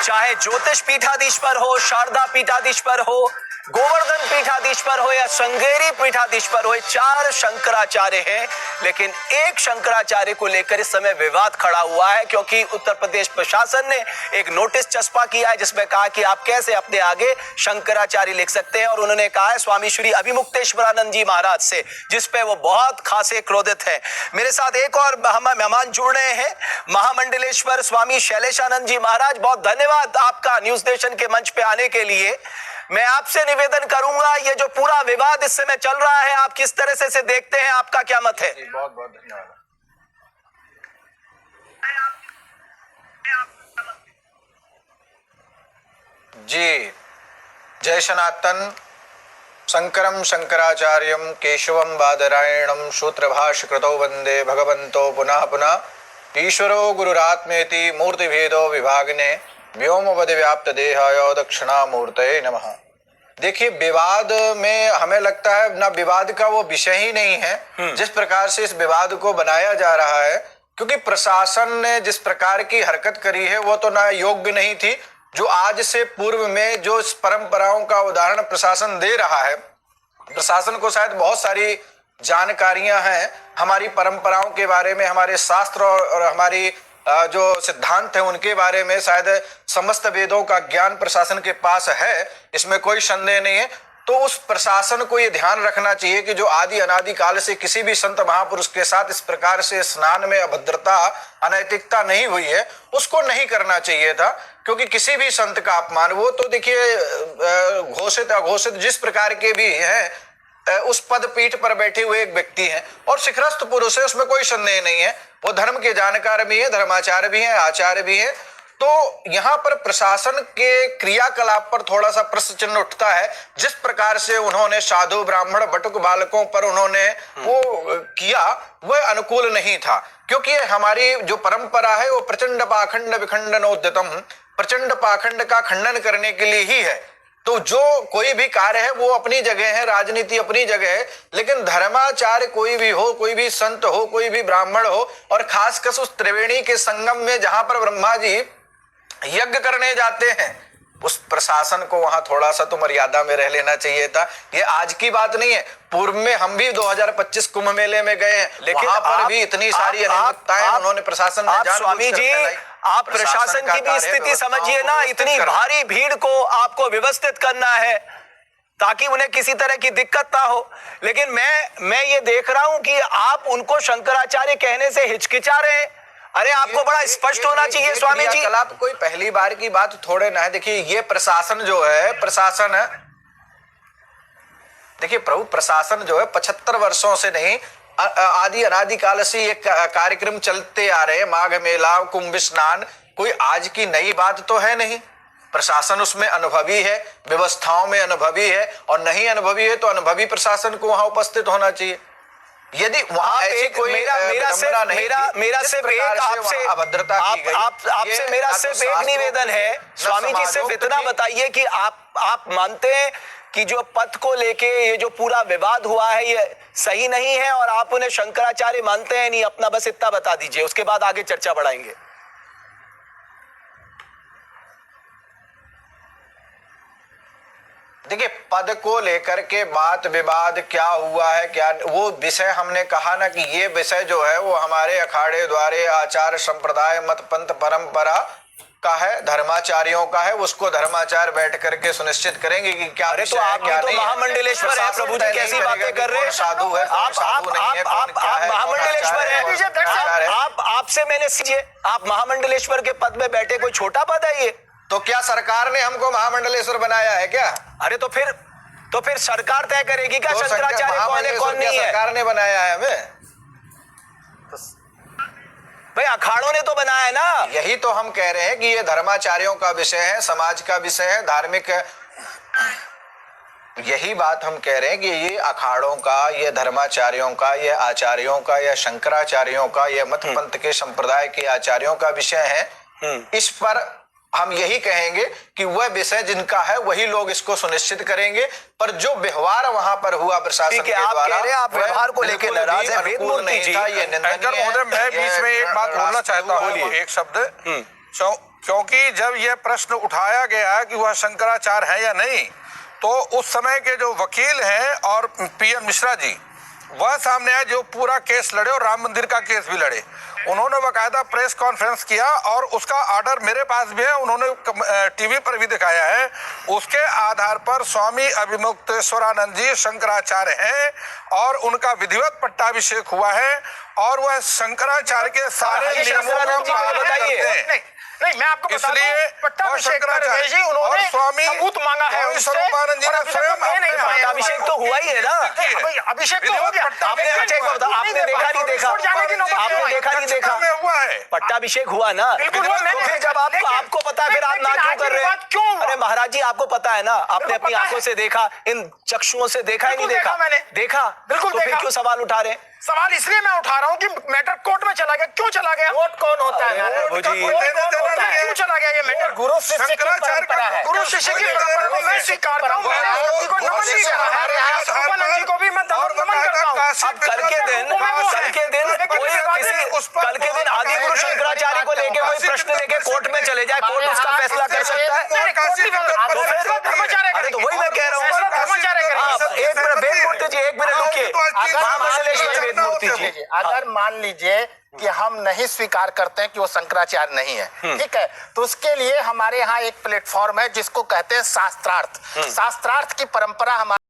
चाहे ज्योतिष पीठाधीश्वर हो, शारदा पीठाधीश्वर हो, गोवर्धन पीठाधीश्वर हो या श्रृंगेरी पीठाधीश्वर हो, 4 शंकराचार्य हैं, लेकिन एक शंकराचार्य को लेकर इस समय विवाद खड़ा हुआ है, क्योंकि उत्तर प्रदेश प्रशासन ने एक नोटिस चस्पा किया है जिसमें कहा कि आप कैसे अपने आगे शंकराचार्य लिख सकते हैं। और उन्होंने कहा है स्वामी श्री अभिमुक्तेश्वरानंद जी महाराज से, जिसपे वो बहुत खासे क्रोधित है। मेरे साथ एक और मेहमान जुड़ रहे हैं, महामंडलेश्वर स्वामी शैलेशानंद जी महाराज। बहुत धन्यवाद आपका न्यूज नेशन के मंच पे आने के लिए। मैं आपसे निवेदन करूंगा, ये जो पूरा विवाद इस समय चल रहा है, आप किस तरह से देखते हैं, आपका क्या मत है? बहुत बहुत धन्यवाद जी। जय सनातन। शंकरम शंकराचार्यम केशवम बादरायणम सूत्रभाष्यकृतौ वंदे भगवन्तो पुनः पुनः। ईश्वरो गुरुरात्मेति मूर्तिभेदो विभागिने व्योमवद व्याप्त देहाय दक्षिणामूर्तये नमः। देखिए, विवाद में हमें लगता है ना, विवाद का वो विषय ही नहीं है जिस प्रकार से इस विवाद को बनाया जा रहा है, क्योंकि प्रशासन ने जिस प्रकार की हरकत करी है वो तो ना योग्य नहीं थी। जो आज से पूर्व में जो परंपराओं का उदाहरण प्रशासन दे रहा है, प्रशासन को शायद बहुत सारी जानकारियां हैं हमारी परंपराओं के बारे में, हमारे शास्त्र और हमारी जो सिद्धांत है उनके बारे में, शायद समस्त वेदों का ज्ञान प्रशासन के पास है, इसमें कोई संदेह नहीं है। तो उस प्रशासन को ये ध्यान रखना चाहिए कि जो आदि अनादि काल से किसी भी संत महापुरुष के साथ इस प्रकार से स्नान में अभद्रता, अनैतिकता नहीं हुई है, उसको नहीं करना चाहिए था। क्योंकि किसी भी संत का अपमान, वो तो देखिए घोषित अघोषित जिस प्रकार के भी हैं, उस पद पीठ पर बैठे हुए एक व्यक्ति हैं और शिखरस्थ पुरुष है, उसमें कोई संदेह नहीं है। वो धर्म के जानकार भी हैं, धर्माचार्य भी हैं, आचार्य भी हैं। तो यहाँ पर प्रशासन के क्रियाकलाप पर थोड़ा सा प्रश्न चिन्ह उठता है। जिस प्रकार से उन्होंने साधु ब्राह्मण बटुक बालकों पर उन्होंने वो किया, वह अनुकूल नहीं था। क्योंकि हमारी जो परंपरा है वो प्रचंड पाखंड विखंडनोद्यतम, प्रचंड पाखंड का खंडन करने के लिए ही है। तो जो कोई भी कार्य है वो अपनी जगह है, राजनीति अपनी जगह है, लेकिन धर्माचार्य कोई भी हो, कोई भी संत हो, कोई भी ब्राह्मण हो, और खासकर उस त्रिवेणी के संगम में जहां पर ब्रह्मा जी यज्ञ करने जाते हैं, उस प्रशासन को वहां थोड़ा सा तो मर्यादा में रह लेना चाहिए था। ये आज की बात नहीं है, पूर्व में हम भी 2025 कुंभ मेले में गए हैं, लेकिन वहां पर भी इतनी सारी अनियमितताएं उन्होंने प्रशासन ने जानबूझकर स्वामी जी, आप प्रशासन की भी स्थिति समझिए ना। इतनी भारी भीड़ को आपको व्यवस्थित करना है ताकि उन्हें किसी तरह की दिक्कत ना हो, लेकिन मैं ये देख रहा हूं कि आप उनको शंकराचार्य कहने से हिचकिचा रहे हैं। अरे आपको बड़ा स्पष्ट होना चाहिए स्वामी जी। आप कोई पहली बार की बात थोड़े ना है। देखिए, ये प्रशासन जो है, प्रशासन है, देखिए प्रभु, प्रशासन जो है 75 वर्षों से नहीं, आदि अनादि काल से ये कार्यक्रम चलते आ रहे हैं। माघ मेला, कुंभ स्नान, कोई आज की नई बात तो है नहीं। प्रशासन उसमें अनुभवी है, व्यवस्थाओं में अनुभवी है, और नहीं अनुभवी है तो अनुभवी प्रशासन को वहां उपस्थित होना चाहिए। यदि वहां ऐसी कोई मेरा सिर्फ एक आपसे मेरा सिर्फ एक निवेदन है स्वामी जी, सिर्फ इतना बताइए कि आप मानते हैं कि जो पद को लेके ये जो पूरा विवाद हुआ है ये सही नहीं है, और आप उन्हें शंकराचार्य मानते हैं नहीं? अपना बस इतना बता दीजिए, उसके बाद आगे चर्चा बढ़ाएंगे। देखिए, पद को लेकर के बात विवाद क्या हुआ है, क्या वो विषय हमने कहा ना कि ये विषय जो है वो हमारे अखाड़े द्वारे आचार संप्रदाय मत पंथ परंपरा का है, धर्माचार्यों का है। उसको धर्माचार्य बैठ करके सुनिश्चित करेंगे कि क्या तो आप क्या तो महामंडलेश्वर है प्रभु जी, कैसी बातें कर रहे हैं? साधु है, आप महामंडलेश्वर है। आपसे मैंने सीखे, आप महामंडलेश्वर के पद में बैठे, कोई छोटा पद है ये? तो क्या सरकार ने हमको महामंडलेश्वर बनाया है क्या? अरे तो फिर सरकार तय करेगी क्या शंकराचार्य कौन है कौन नहीं है? सरकार ने बनाया है हमें भाई, अखाड़ों ने तो बनाया है ना। यही तो हम कह रहे हैं कि ये धर्माचार्यों का विषय है, समाज का विषय है, धार्मिक, यही बात हम कह रहे हैं कि ये अखाड़ों का, ये धर्माचार्यों का, ये आचार्यों का, या शंकराचार्यों का, ये मत पंथ के संप्रदाय के आचार्यों का विषय है। इस पर हम यही कहेंगे कि वह विषय जिनका है वही लोग इसको सुनिश्चित करेंगे, पर जो व्यवहार वहां पर हुआ प्रशासन के द्वारा, आप व्यवहार को लेकर नाराज हैं, नहीं था, ये निंदनीय है। मैं बीच में एक बात बोलना चाहता हूँ, एक शब्द। क्योंकि जब यह प्रश्न उठाया गया कि वह शंकराचार्य है या नहीं, तो उस समय के जो वकील हैं और पीएन मिश्रा जी, वह सामने आए जो पूरा केस लड़े और राम मंदिर का केस भी लड़े। उन्होंने बाकायदा प्रेस कॉन्फ्रेंस किया और उसका ऑर्डर मेरे पास भी है, उन्होंने टीवी पर भी दिखाया है। उसके आधार पर स्वामी अभिमुक्तेश्वरानंद जी शंकराचार्य हैं और उनका विधिवत पट्टाभिषेक हुआ है और वह शंकराचार्य के सारे नियमों का पालन करते हैं। नहीं, मैं आपको बता दूं, इसलिए पट्टाभिषेक करके जी उन्होंने सबूत मांगा है उनसे, स्वरूपानंद जी ने स्वयं पट्टाभिषेक तो हुआ ही है ना। अभिषेक तो हो गया। आपने आपने देखा नहीं देखा, आपने देखा नहीं देखा, हुआ है पट्टाभिषेक हुआ ना। बिल्कुल हुआ। तो फिर जब आपको पता है फिर आप ना क्यों कर रहे हैं? क्यों? अरे महाराज जी आपको पता है ना, आपने अपनी आंखों से देखा, इन चक्षुओं से देखा ही नहीं देखा? मैंने देखा, बिल्कुल तो फिर देखा। क्यों सवाल उठा रहे हैं? सवाल इसलिए मैं उठा रहा हूँ कि मैटर कोर्ट में चला गया। क्यों चला गया? कोर्ट कौन होता है? क्यों चला गया ये मैटर? गुरु शिष्य की परंपरा है। गुरु शिष्य की परंपरा को मैं स्वीकारता हूँ। मैंने सभी को नमन भी करा है। स्वरूपानंद जी को भी मैं नमन करता हूँ। अब कल के दिन आदि गुरु शंकराचार्य को लेके कोई प्रश्न लेके कोर्ट में चले जाए, कोर्ट उसका फैसला कर सकता है। अरे तो वही मैं कह रहा हूँ। एक मिनट वेद मूर्ति जी, एक मिनट रुकिए। वेद मूर्ति जी, अगर मान लीजिए कि हम नहीं स्वीकार करते हैं कि वो शंकराचार्य नहीं है, ठीक है, तो उसके लिए हमारे यहाँ एक प्लेटफॉर्म है जिसको कहते हैं शास्त्रार्थ। शास्त्रार्थ की परंपरा हमारे